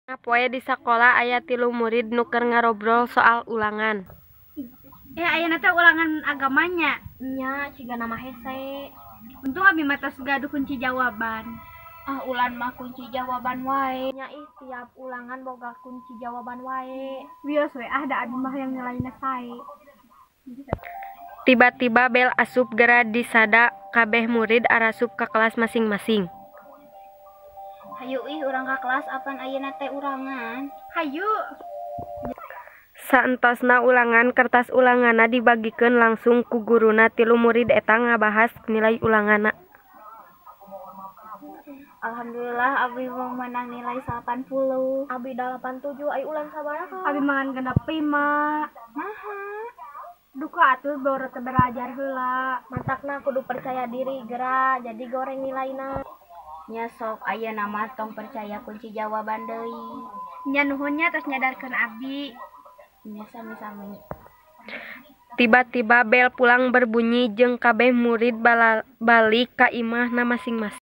Poe di sakola aya 3 murid nu keur ngarobrol soal ulangan. Ayeuna teh ulangan agamanya. Nya ciga nama hese. Untung abi mah tos gaduh kunci jawaban. Ulan mah kunci jawaban wae. Nya tiap ulangan boga kunci jawaban wae. Wios we da abi mah yang nilainya sae. Tiba-tiba bel asup gera disada kabeh murid arasup ka kelas masing-masing. Hayu urang ka kelas apan ayeuna teh urangan. Hayu. Saentosna ulangan kertas ulanganna dibagikeun langsung ku guruna 3 murid eta ngabahas nilai ulanganna. Alhamdulillah abi menang nilai 80. Abi 87 ai ulan sabaraha? Abi mangan genep 5. Naha? Duka atuh baru teu belajar heula. Mantakna kudu percaya diri gera jadi goreng nilaina. Nya sok ayeuna mah tong percaya kunci jawaban deui. Nya nuhunnya tos nyadarkeun abi. Nya sami-sami. Tiba-tiba bel pulang berbunyi jeung kabeh murid balik ka imahna masing-masing.